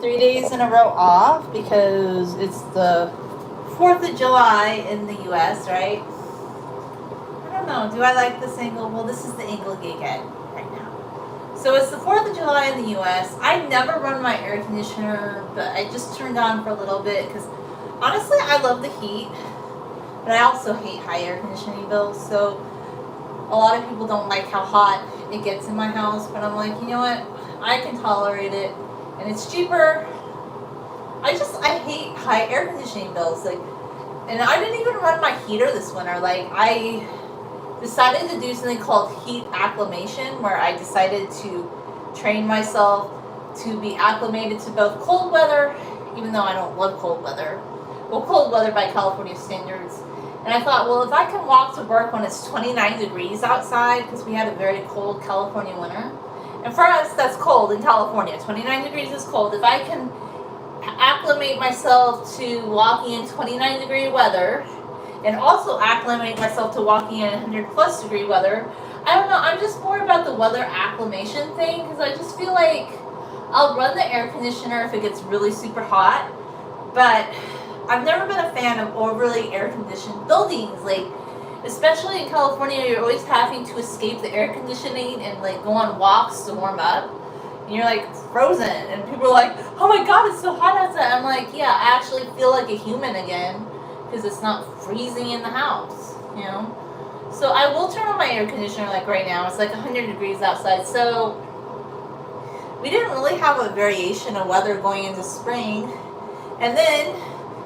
3 days in a row off because it's the 4th of July in the US, right? I don't know. Do I like this angle? Well, this is the angle you get right now. So it's the 4th of July in the US. I never run my air conditioner, but I just turned on for a little bit because honestly, I love the heat, but I also hate high air conditioning bills. So a lot of people don't like how hot it gets in my house, but I'm like, you know what? I can tolerate it, and it's cheaper. I hate high air conditioning bills. Like, and I didn't even run my heater this winter. Like, I decided to do something called heat acclimation, where I decided to train myself to be acclimated to both cold weather, even though I don't love cold weather. Well, cold weather by California standards. And I thought, well, if I can walk to work when it's 29 degrees outside, because we had a very cold California winter, and for us, that's cold in California. 29 degrees is cold. If I can acclimate myself to walking in 29 degree weather, and also acclimate myself to walking in 100 plus degree weather, I don't know, I'm just more about the weather acclimation thing, because I just feel like I'll run the air conditioner if it gets really super hot, but I've never been a fan of overly air conditioned buildings. Like, especially in California, you're always having to escape the air conditioning and like go on walks to warm up, and you're like frozen, and people are like, oh my god, it's so hot outside. I'm like, yeah, I actually feel like a human again because it's not freezing in the house, you know. So I will turn on my air conditioner. Like right now it's like 100 degrees outside, so we didn't really have a variation of weather going into spring. And then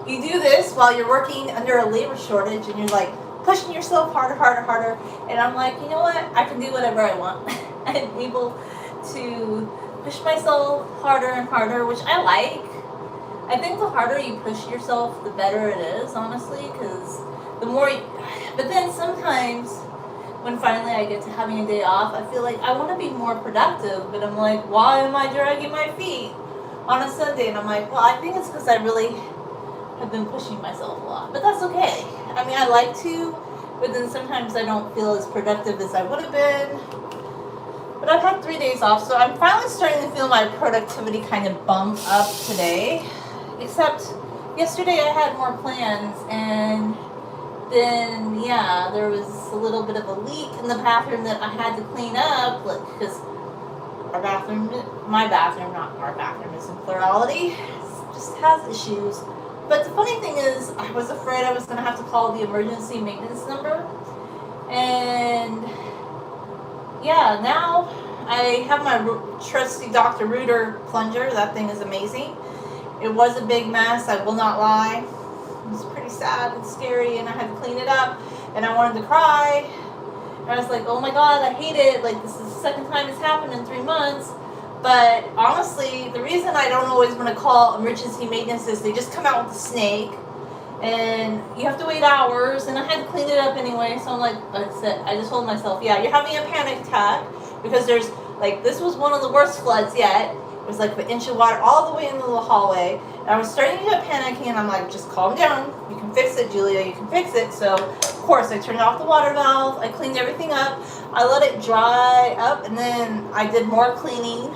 you do this while you're working under a labor shortage, and you're like pushing yourself harder, harder, harder. And I'm like, you know what? I can do whatever I want. I'm able to push myself harder and harder, which I like. I think the harder you push yourself, the better it is, honestly, because the more you, but then sometimes when finally I get to having a day off, I feel like I want to be more productive, but I'm like, why am I dragging my feet on a Sunday? And I'm like, well, I think it's because I really have been pushing myself a lot, but that's okay. I mean, I like to, but then sometimes I don't feel as productive as I would have been. But I've had 3 days off, so I'm finally starting to feel my productivity kind of bump up today. Except yesterday I had more plans, and then yeah, there was a little bit of a leak in the bathroom that I had to clean up, like, because our bathroom, my bathroom, not our bathroom, is in plurality, just has issues. But the funny thing is, I was afraid I was going to have to call the emergency maintenance number. And yeah, now I have my trusty Dr. Reuter plunger. That thing is amazing. It was a big mess, I will not lie. It was pretty sad and scary, and I had to clean it up, and I wanted to cry. And I was like, oh my god, I hate it. Like, this is the second time it's happened in 3 months. But honestly, the reason I don't always want to call emergency maintenance is they just come out with a snake, and you have to wait hours, and I had to clean it up anyway. So I'm like, that's it. I just told myself, yeah, you're having a panic attack, because there's, like, this was one of the worst floods yet. It was like an inch of water all the way into the hallway, and I was starting to get panicky, and I'm like, just calm down. You can fix it, Julia. You can fix it. So, of course, I turned off the water valve. I cleaned everything up. I let it dry up, and then I did more cleaning.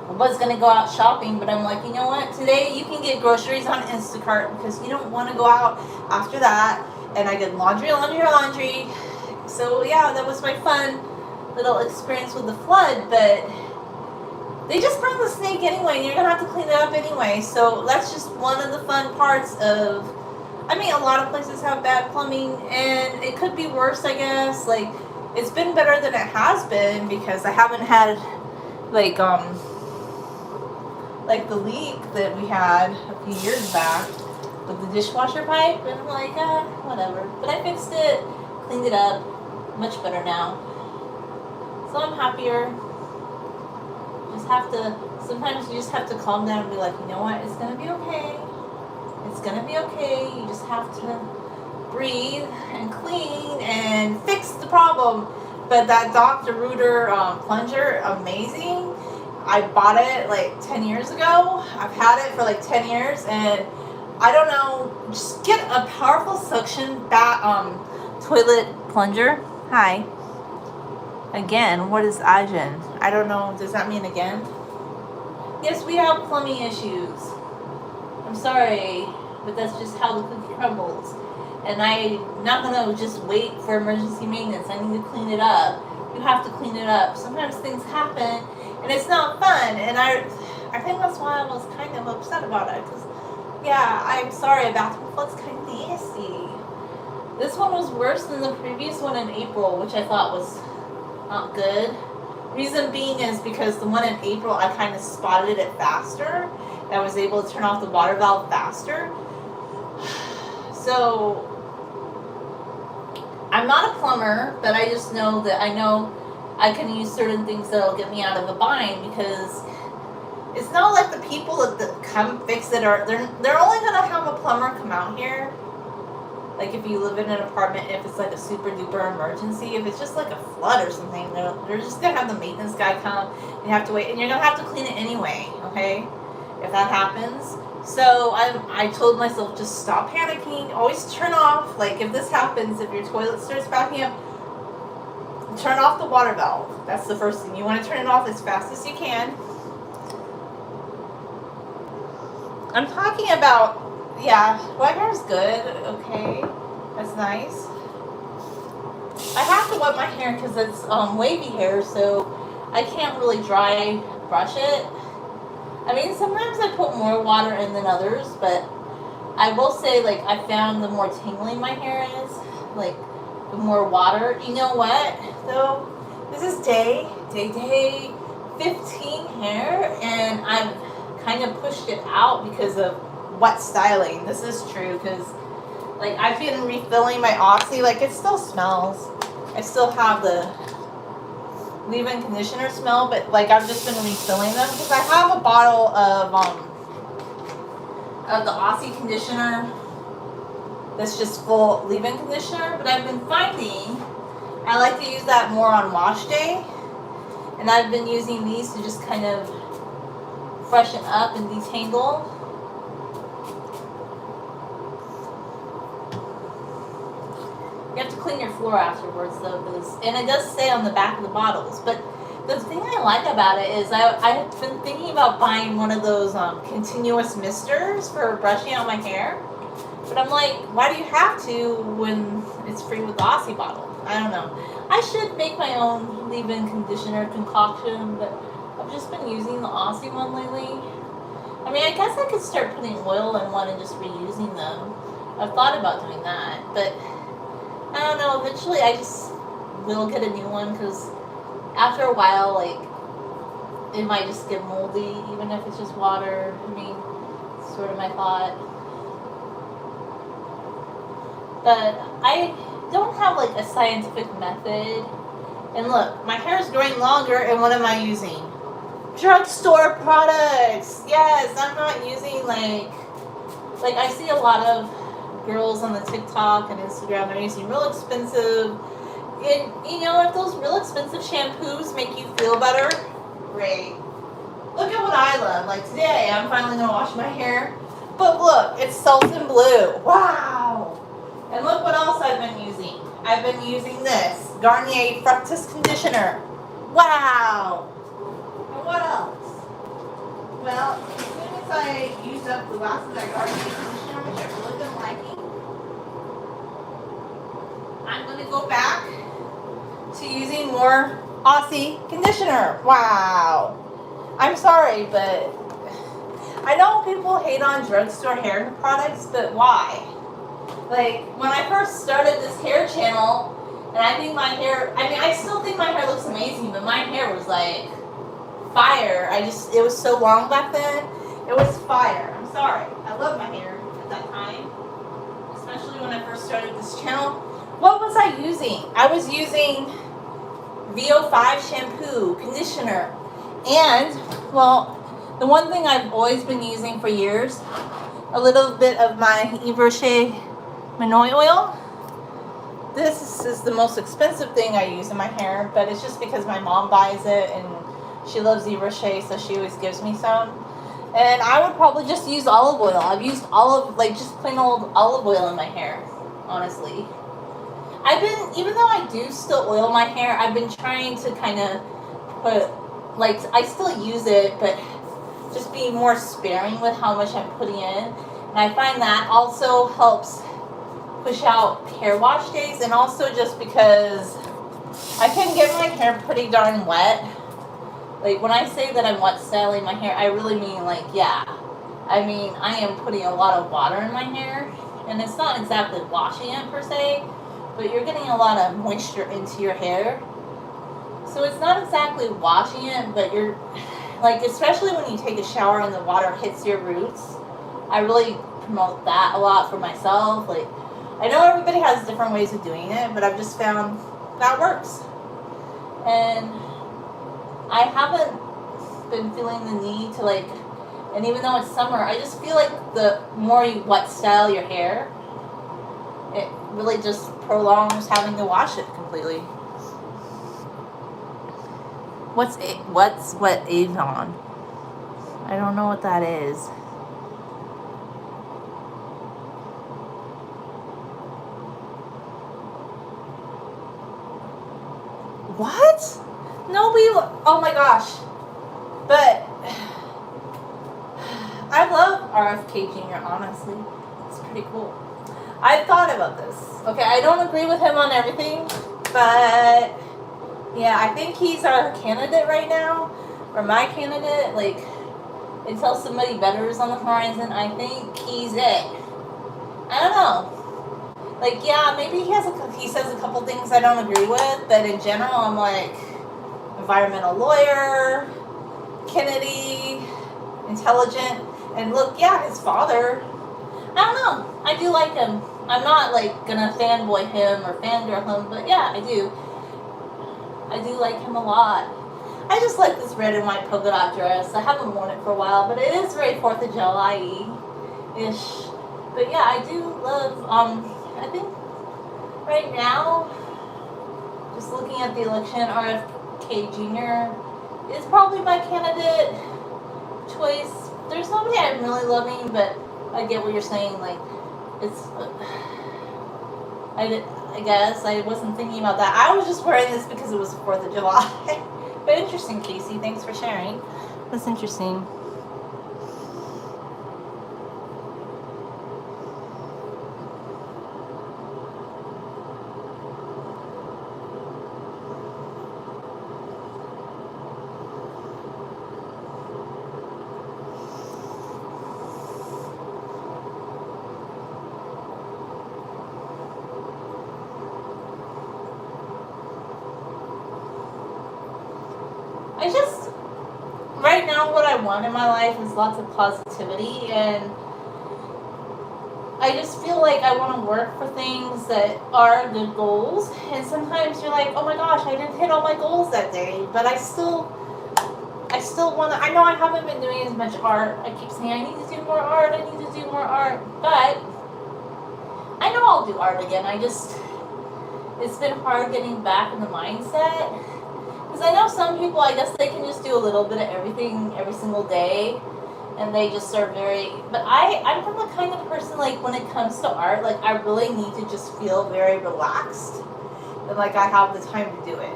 I was going to go out shopping, but I'm like, you know what? Today you can get groceries on Instacart because you don't want to go out after that. And I did laundry. So, yeah, that was my fun little experience with the flood, but they just bring the snake anyway, and you're going to have to clean it up anyway. So that's just one of the fun parts of, I mean, a lot of places have bad plumbing, and it could be worse, I guess. Like, it's been better than it has been because I haven't had, like the leak that we had a few years back with the dishwasher pipe, and I'm like, whatever. But I fixed it, cleaned it up, much better now. So I'm happier. Sometimes you just have to calm down and be like, you know what, it's gonna be okay. It's gonna be okay. You just have to breathe and clean and fix the problem. But that Dr. Reuter plunger, amazing. I bought it like 10 years ago. I've had it for like 10 years, and I don't know, just get a powerful suction toilet plunger. Hi. Again, what is Ajin? I don't know, does that mean again? Yes, we have plumbing issues. I'm sorry, but that's just how the cookie crumbles. And I'm not gonna just wait for emergency maintenance. I need to clean it up. You have to clean it up. Sometimes things happen, and it's not fun. And I think that's why I was kind of upset about it. Cause yeah, I'm sorry, a bathroom flood's kind of nasty. This one was worse than the previous one in April, which I thought was not good. Reason being is because the one in April, I kind of spotted it faster. I was able to turn off the water valve faster. So, I'm not a plumber, but I just know that I know I can use certain things that'll get me out of a bind, because it's not like the people that come fix it they're only gonna have a plumber come out here. Like if you live in an apartment, if it's like a super duper emergency, if it's just like a flood or something, they're just gonna have the maintenance guy come. You have to wait, and you're gonna have to clean it anyway. Okay, if that happens. So I told myself, just stop panicking. Always turn off. Like if this happens, if your toilet starts backing up, turn off the water valve. That's the first thing. You want to turn it off as fast as you can. I'm talking about, yeah, my hair's good, okay, that's nice. I have to wet my hair because it's wavy hair, so I can't really dry brush it. I mean, sometimes I put more water in than others, but I will say, like, I found the more tingly my hair is, like, the more water. You know what, though? This is day 15 hair, and I've kind of pushed it out because of wet styling. This is true, because like I've been refilling my Oxy. Like it still smells. I still have the leave-in conditioner smell, but like I've just been refilling them because I have a bottle of the Aussie conditioner that's just full leave-in conditioner. But I've been finding I like to use that more on wash day, and I've been using these to just kind of freshen up and detangle. You have to clean your floor afterwards, though, and it does say on the back of the bottles. But the thing I like about it is I've been thinking about buying one of those continuous misters for brushing out my hair. But I'm like, why do you have to when it's free with the Aussie bottle? I don't know. I should make my own leave-in conditioner concoction, but I've just been using the Aussie one lately. I mean, I guess I could start putting oil in one and just reusing them. I've thought about doing that, but I don't know. Eventually, I just will get a new one because after a while, like, it might just get moldy, even if it's just water. I mean, it's sort of my thought. But I don't have, like, a scientific method. And look, my hair is growing longer, and what am I using? Drugstore products. Yes, I'm not using like I see a lot of girls on the TikTok and Instagram. They're using real expensive. And you know, if those real expensive shampoos make you feel better, great. Look at what I love. Like today, I'm finally gonna wash my hair. But look, it's Sultan Blue. Wow. And look what else I've been using. I've been using this Garnier Fructis Conditioner. Wow. And what else? Well, as soon as I used up the last of that Garnier conditioner, which I really been liking, I'm going to go back to using more Aussie conditioner. Wow. I'm sorry, but I know people hate on drugstore hair products, but why? Like, when I first started this hair channel, and I think my hair, I mean, I still think my hair looks amazing, but my hair was like fire. It was so long back then. It was fire. I'm sorry. I love my hair at that time, especially when I first started this channel. What was I using? I was using VO5 shampoo, conditioner, and, well, the one thing I've always been using for years, a little bit of my Yves Rocher Manoi oil. This is the most expensive thing I use in my hair, but it's just because my mom buys it and she loves Yves Rocher, so she always gives me some. And I would probably just use olive oil. I've used just plain old olive oil in my hair, honestly. Even though I do still oil my hair, I've been trying to kind of put, like, I still use it, but just be more sparing with how much I'm putting in. And I find that also helps push out hair wash days, and also just because I can get my hair pretty darn wet. Like when I say that I'm wet styling my hair, I really mean like, yeah. I mean, I am putting a lot of water in my hair, and it's not exactly washing it per se, but you're getting a lot of moisture into your hair. So it's not exactly washing it, but you're, like, especially when you take a shower and the water hits your roots, I really promote that a lot for myself. Like, I know everybody has different ways of doing it, but I've just found that works. And I haven't been feeling the need to, like, and even though it's summer, I just feel like the more you wet style your hair, it really just prolongs having to wash it completely. What's wet Avon? I don't know what that is. What? Nobody. Oh my gosh. But I love RFK Jr. Honestly, it's pretty cool. I thought about this. Okay, I don't agree with him on everything, but yeah, I think he's our candidate right now, or my candidate. Like, until somebody better is on the horizon, I think he's it. I don't know. Like, yeah, maybe he says a couple things I don't agree with, but in general, I'm like, environmental lawyer, Kennedy, intelligent, and look, yeah, his father. I don't know. I do like him. I'm not like gonna fanboy him or fangirl him, but yeah, I do. I do like him a lot. I just like this red and white polka dot dress. I haven't worn it for a while, but it is very 4th of July-ish. But yeah, I do love, I think right now, just looking at the election, RFK Jr. is probably my candidate choice. There's nobody I'm really loving, but I get what you're saying. Like, it's, I guess I wasn't thinking about that. I was just wearing this because it was 4th of July. But interesting, Casey. Thanks for sharing. That's interesting. I just, right now what I want in my life is lots of positivity, and I just feel like I want to work for things that are good goals, and sometimes you're like, oh my gosh, I didn't hit all my goals that day, but I still want to, I know I haven't been doing as much art. I keep saying I need to do more art, but I know I'll do art again. It's been hard getting back in the mindset. Because I know some people, I guess they can just do a little bit of everything every single day, and they just are very, but I'm from the kind of person, like, when it comes to art, like, I really need to just feel very relaxed, and, like, I have the time to do it.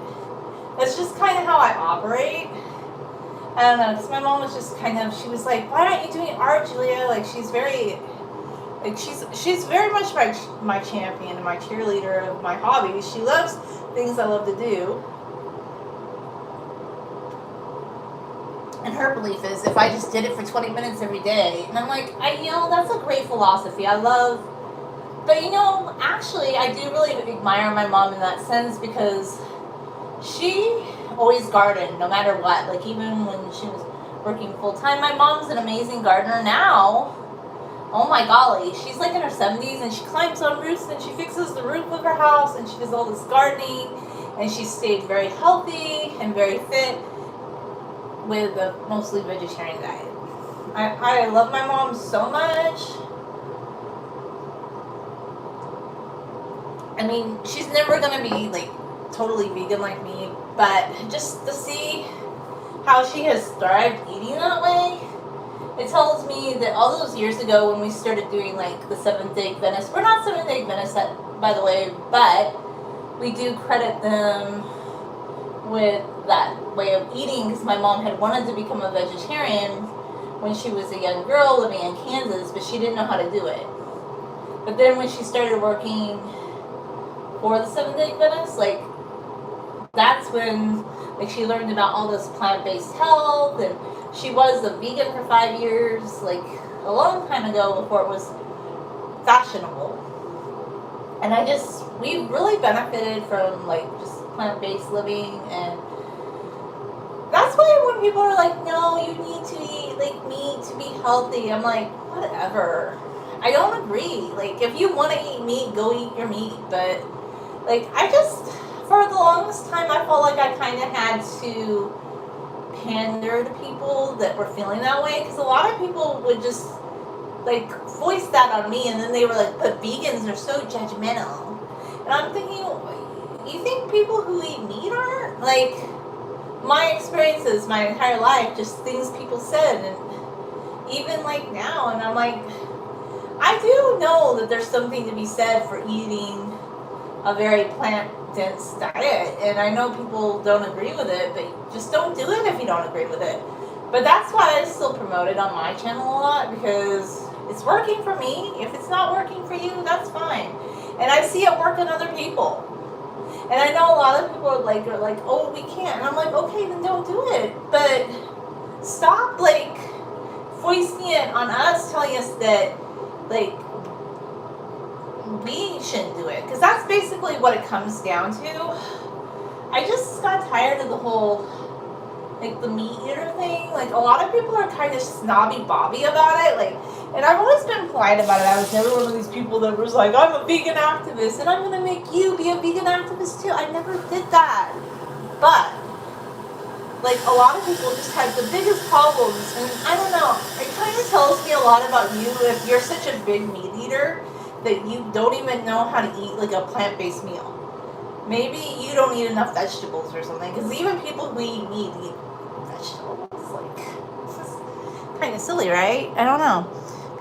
That's just kind of how I operate. I don't know, because my mom was just kind of, she was like, why aren't you doing art, Julia? Like, she's very, like, she's very much my champion and my cheerleader of my hobbies. She loves things I love to do. And her belief is if I just did it for 20 minutes every day. And I'm like, that's a great philosophy. But actually, I do really admire my mom in that sense, because she always gardened no matter what. Like, even when she was working full time, my mom's an amazing gardener now. Oh my golly, she's like in her 70s, and she climbs on roofs, and she fixes the roof of her house, and she does all this gardening, and she stayed very healthy and very fit with a mostly vegetarian diet. I love my mom so much. I mean, she's never gonna be like totally vegan like me, but just to see how she has thrived eating that way, it tells me that all those years ago when we started doing like the Seventh-day Adventists, we're not Seventh-day Adventists, by the way, but we do credit them with that way of eating, because my mom had wanted to become a vegetarian when she was a young girl living in Kansas, but she didn't know how to do it. But then when she started working for the Seventh-day Adventists, like, that's when, like, she learned about all this plant-based health, and she was a vegan for 5 years, like, a long time ago before it was fashionable. And we really benefited from, like, just plant-based living, and that's why when people are like, no, you need to eat, like, meat to be healthy, I'm like, whatever. I don't agree. Like, if you want to eat meat, go eat your meat, but, like, for the longest time, I felt like I kind of had to pander to people that were feeling that way, because a lot of people would just, like, voice that on me, and then they were like, but vegans are so judgmental. And I'm thinking, you think people who eat meat aren't? Like, my experiences my entire life, just things people said, and even, like, now, and I'm like, I do know that there's something to be said for eating a very plant-dense diet, and I know people don't agree with it, but just don't do it if you don't agree with it. But that's why I still promote it on my channel a lot, because it's working for me. If it's not working for you, that's fine. And I see it work in other people. And I know a lot of people are like, oh, we can't. And I'm like, okay, then don't do it. But stop, like, foisting it on us, telling us that, like, we shouldn't do it. Because that's basically what it comes down to. I just got tired of the whole, like, the meat eater thing. Like, a lot of people are kind of snobby-bobby about it. Like, and I've always been polite about it. I was never one of these people that was like, I'm a vegan activist, and I'm going to make you be a vegan activist too. I never did that. But, like, a lot of people just have the biggest problems, and I don't know, it kind of tells me a lot about you if you're such a big meat eater that you don't even know how to eat, like, a plant-based meal. Maybe you don't eat enough vegetables or something, because even people who eat meat eat vegetables. Like, this is kind of silly, right? I don't know.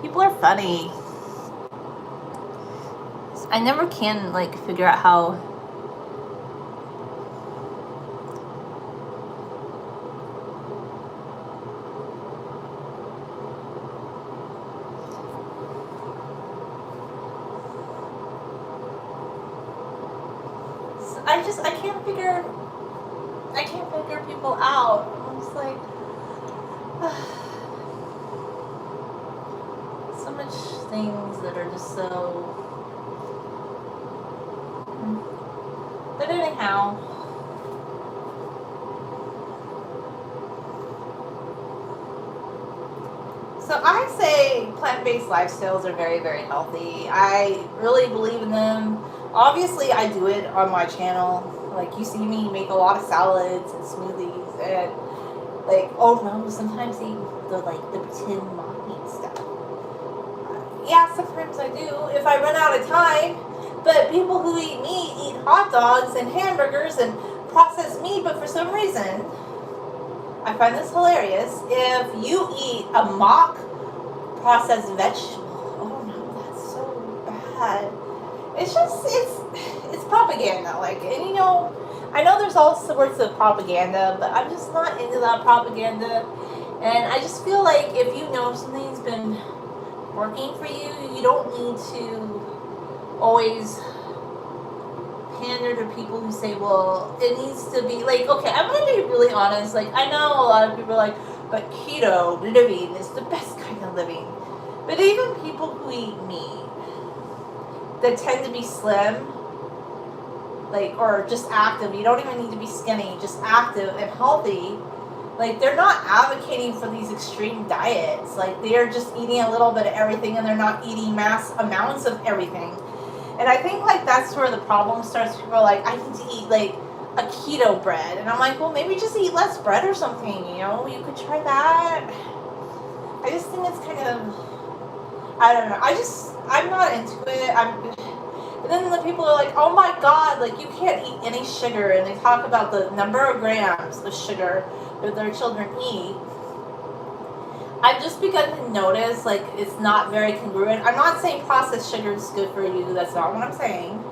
People are funny. I never can, like, figure out how. I can't figure people out. I'm just like, so much things that are just so. But anyhow. So I say plant-based lifestyles are very, very healthy. I really believe in them. Obviously, I do it on my channel. Like, you see me make a lot of salads and smoothies, and, like, oh no, sometimes they eat the pretend mom meat stuff. Yeah, sometimes I do, if I run out of time. But people who eat meat eat hot dogs and hamburgers and processed meat, but for some reason, I find this hilarious, if you eat a mock processed vegetable, oh no, that's so bad. It's just, it's propaganda, like, and you know, I know there's all sorts of propaganda, but I'm just not into that propaganda, and I just feel like if you know something's been working for you, you don't need to always pander to people who say, well, it needs to be, like, okay, I'm going to be really honest, like, I know a lot of people are like, but keto living is the best kind of living, but even people who eat meat, that tend to be slim, like, or just active, you don't even need to be skinny, just active and healthy, like, they're not advocating for these extreme diets, like, they're just eating a little bit of everything, and they're not eating mass amounts of everything. And I think, like, that's where the problem starts. People are like, I need to eat, like, a keto bread, and I'm like, well, maybe just eat less bread or something, you know, you could try that. I just think it's kind of, I don't know, I'm not into it. And then the people are like, oh my god, like, you can't eat any sugar, and they talk about the number of grams of sugar that their children eat. I've just begun to notice, like, it's not very congruent. I'm not saying processed sugar is good for you, that's not what I'm saying.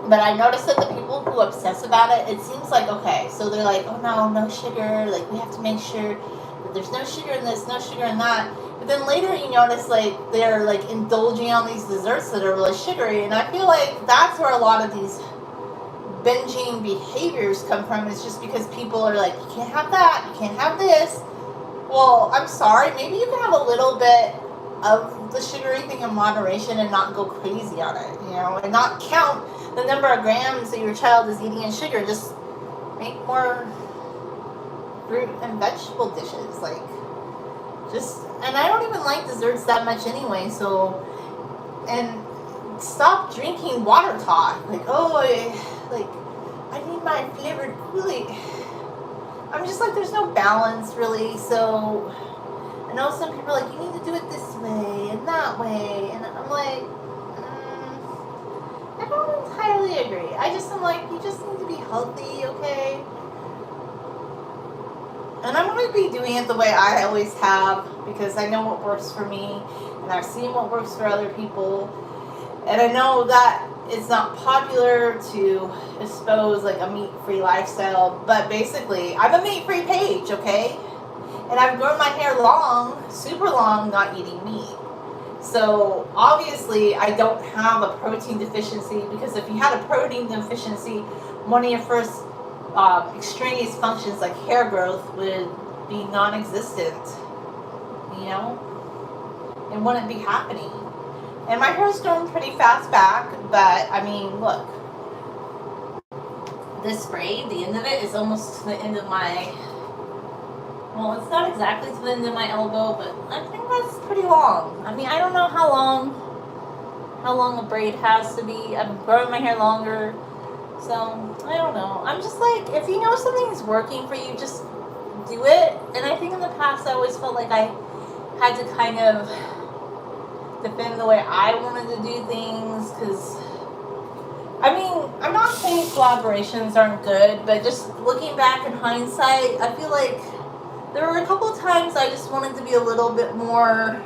But I noticed that the people who obsess about it, it seems like, okay, so they're like, oh no, no sugar, like we have to make sure that there's no sugar in this, no sugar in that. But then later you notice like they're like indulging on these desserts that are really sugary, and I feel like that's where a lot of these binging behaviors come from. It's just because people are like, you can't have that, you can't have this. Well, I'm sorry, maybe you can have a little bit of the sugary thing in moderation and not go crazy on it, you know, and not count the number of grams that your child is eating in sugar. Just make more fruit and vegetable dishes, like, just, and I don't even like desserts that much anyway, so, and stop drinking water talk, like, oh, I need my flavored Kool-Aid. I'm just like, there's no balance really. So I know some people are like, you need to do it this way and that way, and I'm like, I don't entirely agree. I just am like, you just need to be healthy, okay? And I'm going to be doing it the way I always have, because I know what works for me, and I've seen what works for other people, and I know that it's not popular to expose like a meat-free lifestyle, but basically I'm a meat-free page, okay? And I've grown my hair long, super long, not eating meat. So obviously I don't have a protein deficiency, because if you had a protein deficiency, one of your first extraneous functions like hair growth would be non-existent, you know? It wouldn't be happening. And my hair's grown pretty fast back, but I mean, look. This braid, the end of it is almost to the end of my, well, it's not exactly to the end of my elbow, but I think that's pretty long. I mean, I don't know how long a braid has to be. I'm growing my hair longer, so I don't know. I'm just like, if you know something's working for you, just do it. And I think in the past I always felt like I had to kind of defend the way I wanted to do things, because I mean, I'm not saying collaborations aren't good, but just looking back in hindsight, I feel like there were a couple of times I just wanted to be a little bit more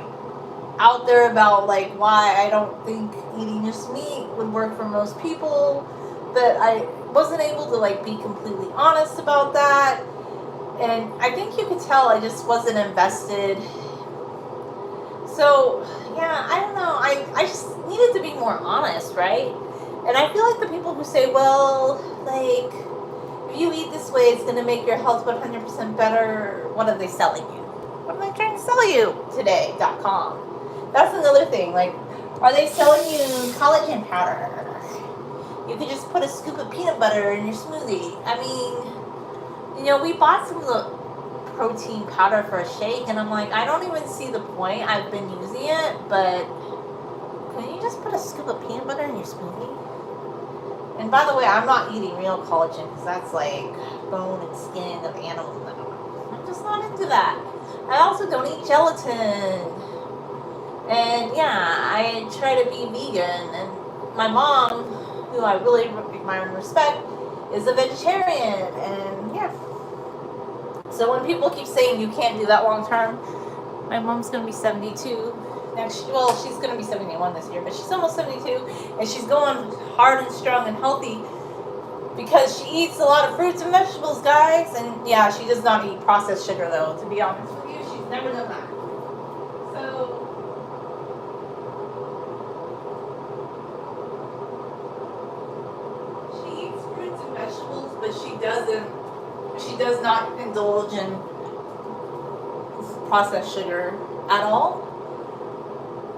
out there about like why I don't think eating just meat would work for most people, but I wasn't able to like be completely honest about that. And I think you could tell I just wasn't invested. So yeah, I don't know, I just needed to be more honest, right? And I feel like the people who say, well, like, if you eat this way, it's going to make your health 100% better, what are they selling you? What am I trying to sell you today.com? That's another thing. Like, are they selling you collagen powder? You could just put a scoop of peanut butter in your smoothie. I mean, you know, we bought some of the protein powder for a shake, and I'm like, I don't even see the point. I've been using it, but can you just put a scoop of peanut butter in your smoothie? And by the way, I'm not eating real collagen, because that's like bone and skin of animals. I'm just not into that. I also don't eat gelatin. And yeah, I try to be vegan. And my mom, who I really admire and respect, is a vegetarian. And yeah. So when people keep saying you can't do that long term, my mom's going to be 72. Well, she's going to be 71 this year, but she's almost 72, and she's going hard and strong and healthy because she eats a lot of fruits and vegetables, guys. And yeah, she does not eat processed sugar, though, to be honest with you. She's never done that. So she eats fruits and vegetables, but she does not indulge in processed sugar at all.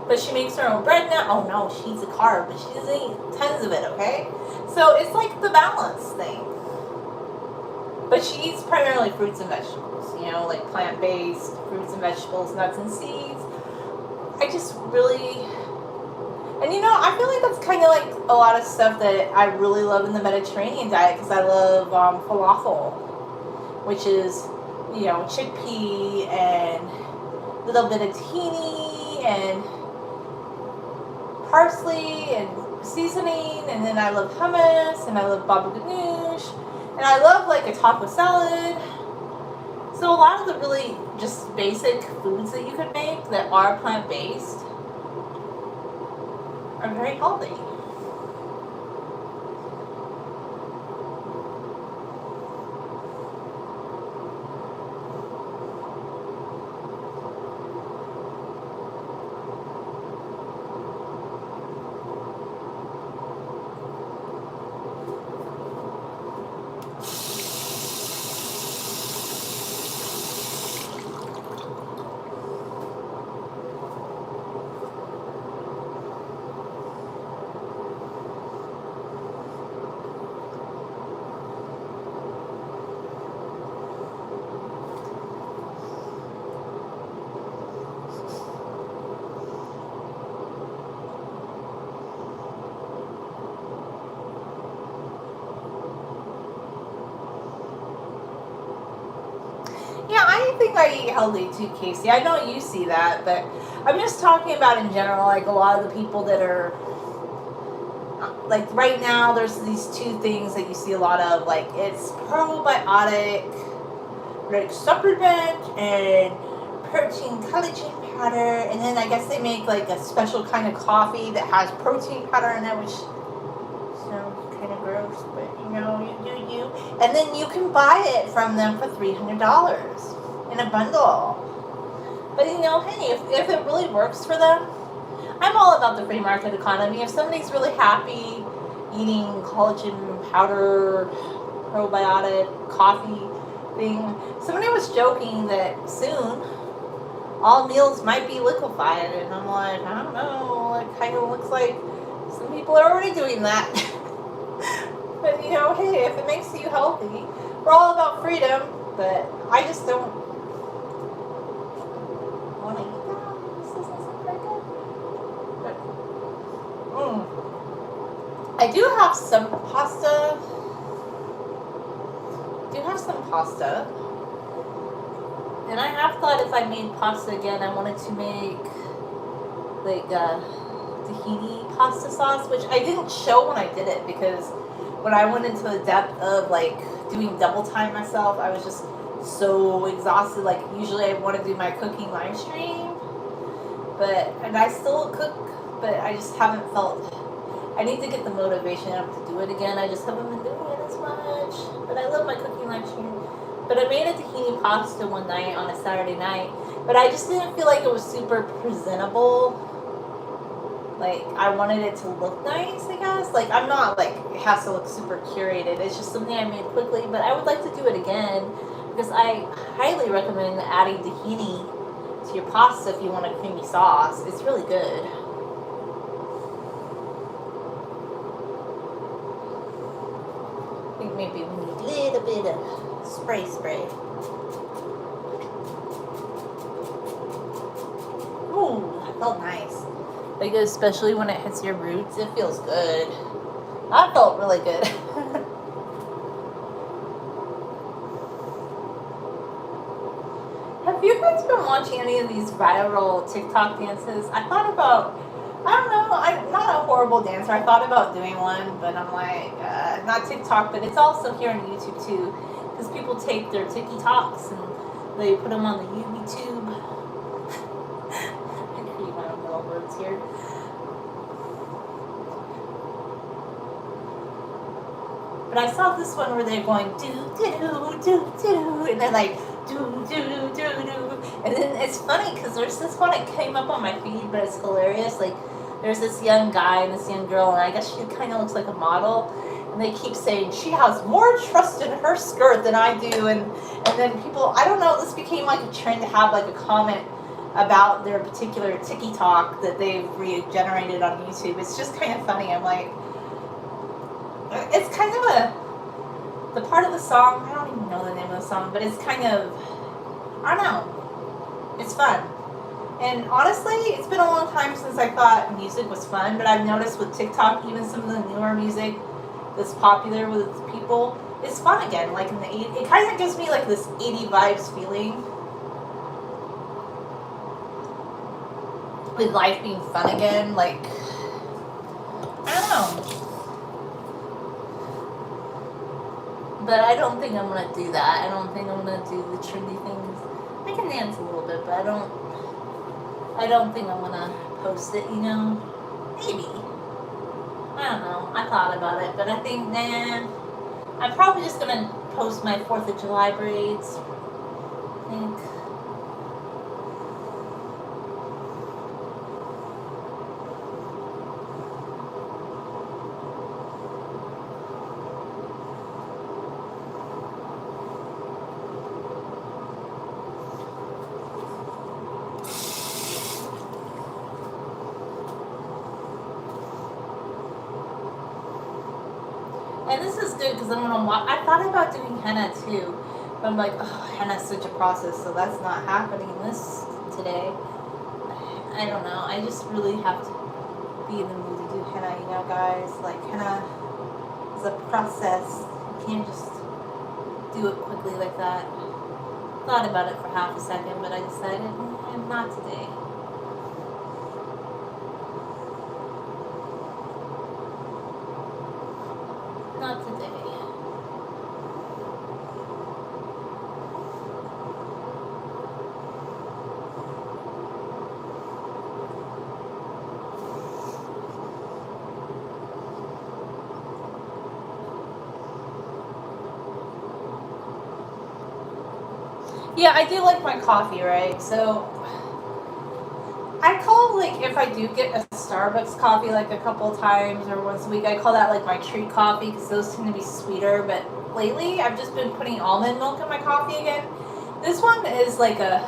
But she makes her own bread now. Oh no, she eats a carb, but she doesn't eat tons of it, okay? So it's like the balance thing. But she eats primarily fruits and vegetables, you know, like plant-based fruits and vegetables, nuts and seeds. I just really, and you know, I feel like that's kind of like a lot of stuff that I really love in the Mediterranean diet, because I love falafel, which is, you know, chickpea and a little bit of tahini and parsley and seasoning, and then I love hummus, and I love baba ganoush, and I love like a taco salad. So a lot of the really just basic foods that you could make that are plant-based are very healthy. think I eat healthy too, Casey. I know you see that, but I'm just talking about in general, like a lot of the people that are, like right now, there's these two things that you see a lot of, like it's probiotic, like supplement and protein collagen powder, and then I guess they make like a special kind of coffee that has protein powder in it, which sounds kind of gross, but you know, you do you. And then you can buy it from them for $300 in a bundle. But you know, hey, if it really works for them, I'm all about the free market economy. If somebody's really happy eating collagen powder, probiotic, coffee thing, somebody was joking that soon all meals might be liquefied, and I'm like, I don't know, it kind of looks like some people are already doing that. But you know, hey, if it makes you healthy, we're all about freedom, but I just don't want to eat that. This doesn't sound very good. But, I do have some pasta. And I have thought if I made pasta again, I wanted to make like tahini pasta sauce, which I didn't show when I did it because when I went into the depth of like doing double time myself, I was just so exhausted. Like usually I want to do my cooking live stream, and I still cook, but I just haven't felt. I need to get the motivation up to do it again. I just haven't been doing it as much. But I love my cooking live stream. But I made a tahini pasta one night on a Saturday night, but I just didn't feel like it was super presentable. Like, I wanted it to look nice, I guess. Like, I'm not, like, it has to look super curated. It's just something I made quickly, but I would like to do it again because I highly recommend adding tahini to your pasta if you want a creamy sauce. It's really good. I think maybe we need a little bit of spray. Ooh, that felt nice. Like, especially when it hits your roots, it feels good. That felt really good. Have you guys been watching any of these viral TikTok dances? I don't know, I'm not a horrible dancer. I thought about doing one, but I'm like, not TikTok, but it's also here on YouTube too. Because people take their TikToks and they put them on the YouTube. I create my own little words here. But I saw this one where they're going do, and they're like do. And then it's funny because there's this one that came up on my feed, but it's hilarious. Like there's this young guy and this young girl, and I guess she kind of looks like a model. And they keep saying she has more trust in her skirt than I do, and then people, I don't know, this became like a trend to have like a comment about their particular TikTok that they've regenerated on YouTube. It's just kind of funny. I'm like, it's kind of the part of the song, I don't even know the name of the song, but it's kind of, I don't know, it's fun. And honestly, it's been a long time since I thought music was fun, but I've noticed with TikTok, even some of the newer music that's popular with people, it's fun again. Like in the 80s, it kind of gives me like this 80 vibes feeling. With life being fun again, like, I don't know. But I don't think I'm gonna do that. I don't think I'm gonna do the trendy things. I can dance a little bit, but I don't think I'm gonna post it, you know? Maybe. I don't know. I thought about it, but I think, nah. I'm probably just gonna post my 4th of July braids. I think. And this is good because I'm gonna watch. I thought about doing henna too, but I'm like, oh, henna's such a process, so that's not happening today. I don't know. I just really have to be in the mood to do henna, you know, guys. Like henna is a process. You can't just do it quickly like that. Thought about it for half a second, but I decided not today. Not today. Yeah, I do like my coffee, right? So I call, like, if I do get a Starbucks coffee like a couple times or once a week, I call that like my treat coffee because those tend to be sweeter. But lately, I've just been putting almond milk in my coffee again. This one is like a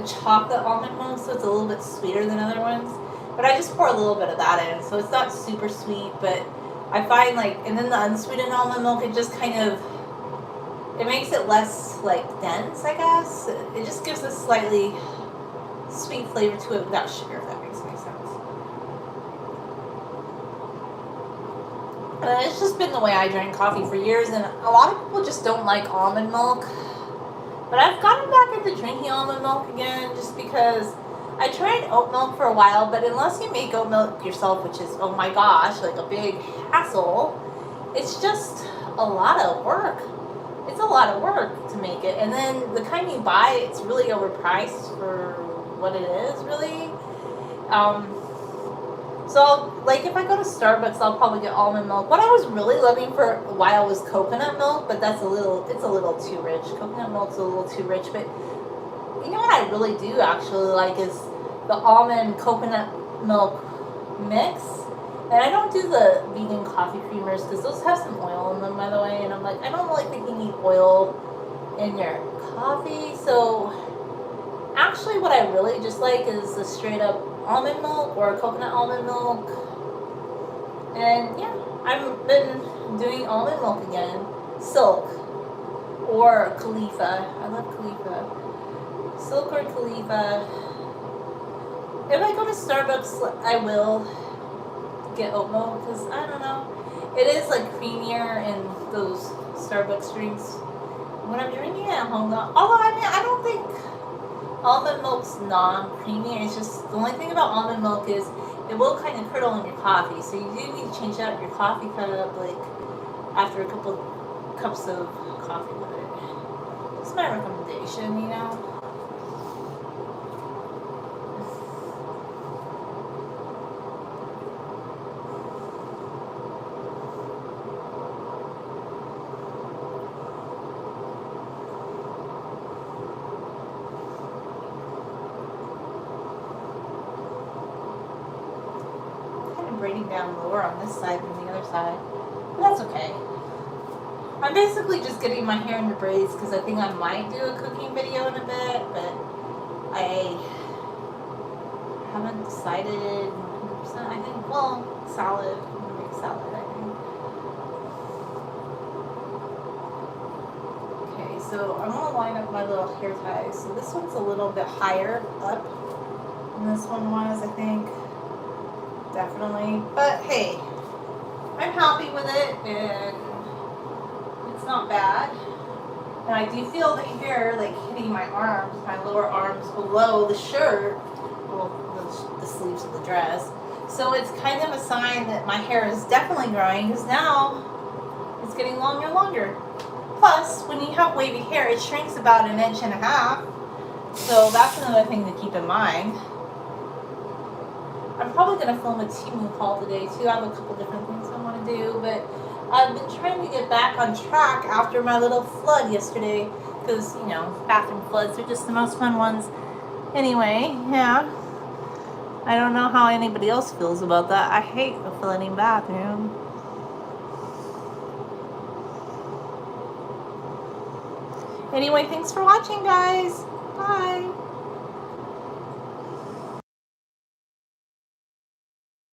chocolate almond milk, so it's a little bit sweeter than other ones. But I just pour a little bit of that in, so it's not super sweet. But I find, like, and then the unsweetened almond milk, it just kind of, it makes it less, like, dense, I guess. It just gives a slightly sweet flavor to it without sugar, if that makes any sense. It's just been the way I drink coffee for years, and a lot of people just don't like almond milk. But I've gotten back into drinking almond milk again just because I tried oat milk for a while, but unless you make oat milk yourself, which is, oh my gosh, like a big hassle, it's just a lot of work. It's a lot of work to make it. And then the kind you buy, it's really overpriced for what it is, really. So, like, if I go to Starbucks, I'll probably get almond milk. What I was really loving for a while was coconut milk, but it's a little too rich. Coconut milk's a little too rich, but you know what I really do actually like is the almond coconut milk mix. And I don't do the vegan coffee creamers because those have some oil in them, by the way. And I'm like, I don't really think you need oil in your coffee. So actually what I really just like is the straight up almond milk or coconut almond milk. And yeah, I've been doing almond milk again. Silk or Khalifa. I love Khalifa. Silk or Khalifa. If I go to Starbucks, I will get oat milk because I don't know, it is like creamier in those Starbucks drinks. When I'm drinking it at home, though, although I mean, I don't think almond milk's non-creamy. It's just the only thing about almond milk is it will kind of curdle in your coffee, so you do need to change out your coffee cup like after a couple cups of coffee with it. It's my recommendation, you know. Braiding down lower on this side than the other side, but that's okay. I'm basically just getting my hair into braids because I think I might do a cooking video in a bit, but I haven't decided 100%. I think, well, salad. I'm gonna make salad, I think. Okay, so I'm gonna line up my little hair ties. So this one's a little bit higher up than this one was, I think. Definitely, but hey, I'm happy with it and it's not bad. And I do feel the hair like hitting my arms, my lower arms below the shirt, well, the sleeves of the dress. So it's kind of a sign that my hair is definitely growing because now it's getting longer and longer. Plus, when you have wavy hair, it shrinks about 1.5 inches. So that's another thing to keep in mind. I'm probably going to film a Temu haul today too. I have a couple different things I want to do, but I've been trying to get back on track after my little flood yesterday because, you know, bathroom floods are just the most fun ones. Anyway, yeah. I don't know how anybody else feels about that. I hate the flooding bathroom. Anyway, thanks for watching, guys.